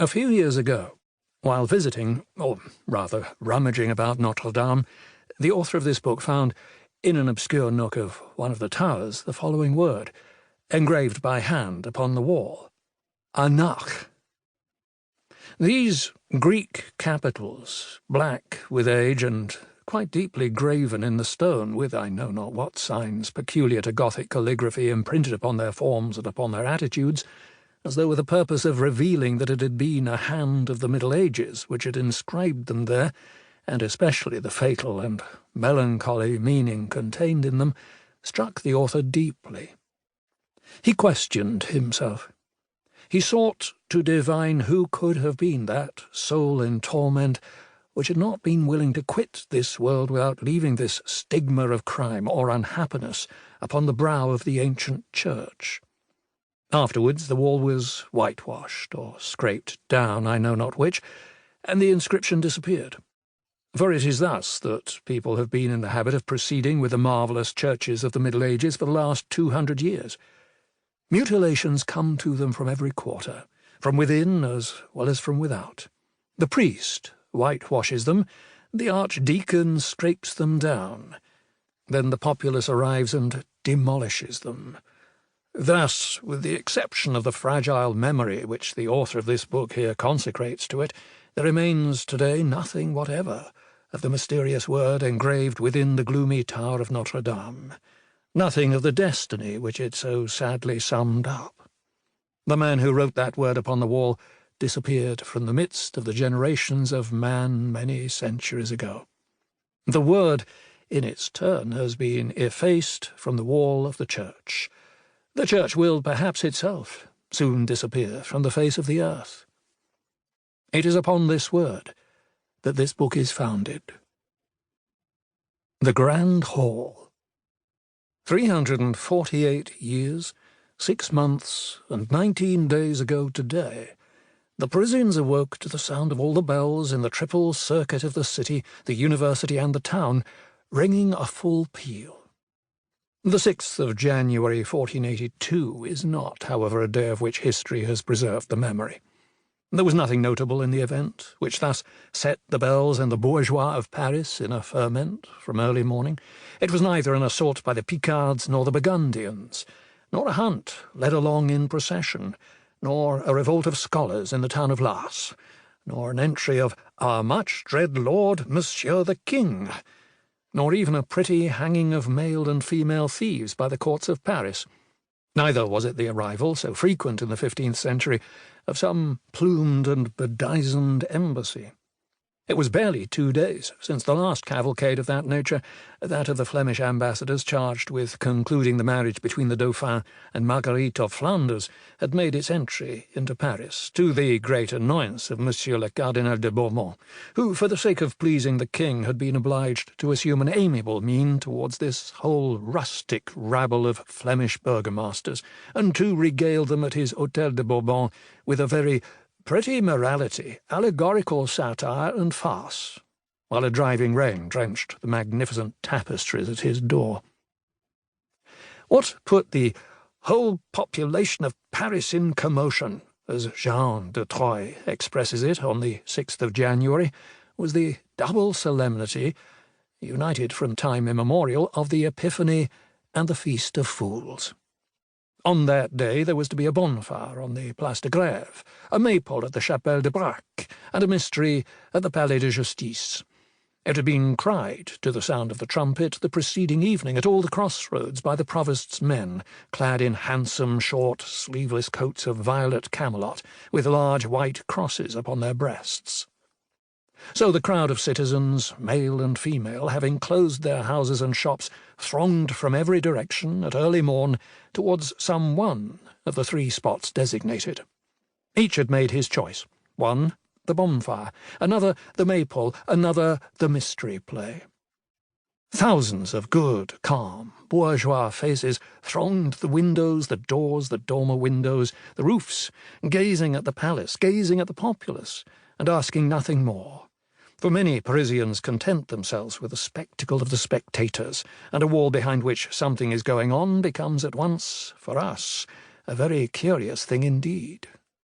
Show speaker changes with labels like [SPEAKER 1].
[SPEAKER 1] A few years ago, while visiting, or rather rummaging about Notre Dame, the author of this book found, in an obscure nook of one of the towers, the following word, engraved by hand upon the wall: Anach. These Greek capitals, black with age and quite deeply graven in the stone, with I know not what signs peculiar to Gothic calligraphy imprinted upon their forms and upon their attitudes, as though with the purpose of revealing that it had been a hand of the Middle Ages which had inscribed them there, and especially the fatal and melancholy meaning contained in them, struck the author deeply. He questioned himself. He sought to divine who could have been that soul in torment which had not been willing to quit this world without leaving this stigma of crime or unhappiness upon the brow of the ancient church. Afterwards the wall was whitewashed, or scraped down, I know not which, and the inscription disappeared. For it is thus that people have been in the habit of proceeding with the marvellous churches of the Middle Ages for the last 200 years. Mutilations come to them from every quarter, from within as well as from without. The priest whitewashes them, the archdeacon scrapes them down. Then the populace arrives and demolishes them. Thus, with the exception of the fragile memory which the author of this book here consecrates to it, there remains today nothing whatever of the mysterious word engraved within the gloomy tower of Notre Dame, nothing of the destiny which it so sadly summed up. The man who wrote that word upon the wall disappeared from the midst of the generations of man many centuries ago. The word, in its turn, has been effaced from the wall of the church. The church will, perhaps itself, soon disappear from the face of the earth. It is upon this word that this book is founded. The Grand Hall. 348 years, 6 months, and 19 days ago today, the Parisians awoke to the sound of all the bells in the triple circuit of the city, the university, and the town, ringing a full peal. The 6th of January 1482 is not, however, a day of which history has preserved the memory. There was nothing notable in the event, which thus set the belles and the bourgeois of Paris in a ferment from early morning. It was neither an assault by the Picards nor the Burgundians, nor a hunt led along in procession, nor a revolt of scholars in the town of Las, nor an entry of our much dread lord Monsieur the King, nor even a pretty hanging of male and female thieves by the courts of Paris. Neither was it the arrival, so frequent in the 15th century, of some plumed and bedizened embassy. It was barely 2 days since the last cavalcade of that nature, that of the Flemish ambassadors charged with concluding the marriage between the Dauphin and Marguerite of Flanders, had made its entry into Paris, to the great annoyance of Monsieur le Cardinal de Bourbon, who, for the sake of pleasing the king, had been obliged to assume an amiable mien towards this whole rustic rabble of Flemish burgomasters, and to regale them at his Hôtel de Bourbon with a very pretty morality, allegorical satire, and farce, while a driving rain drenched the magnificent tapestries at his door. What put the whole population of Paris in commotion, as Jean de Troyes expresses it on the 6th of January, was the double solemnity, united from time immemorial, of the Epiphany and the Feast of Fools. On that day there was to be a bonfire on the Place de Grève, a maypole at the Chapelle de Braque, and a mystery at the Palais de Justice. It had been cried, to the sound of the trumpet, the preceding evening at all the crossroads by the provost's men, clad in handsome, short, sleeveless coats of violet camelot, with large white crosses upon their breasts. So the crowd of citizens, male and female, having closed their houses and shops, thronged from every direction at early morn towards some one of the 3 spots designated. Each had made his choice: one, the bonfire; another, the maypole; another, the mystery play. Thousands of good, calm, bourgeois faces thronged the windows, the doors, the dormer windows, the roofs, gazing at the palace, gazing at the populace, and asking nothing more. For many Parisians content themselves with the spectacle of the spectators, and a wall behind which something is going on becomes at once, for us, a very curious thing indeed.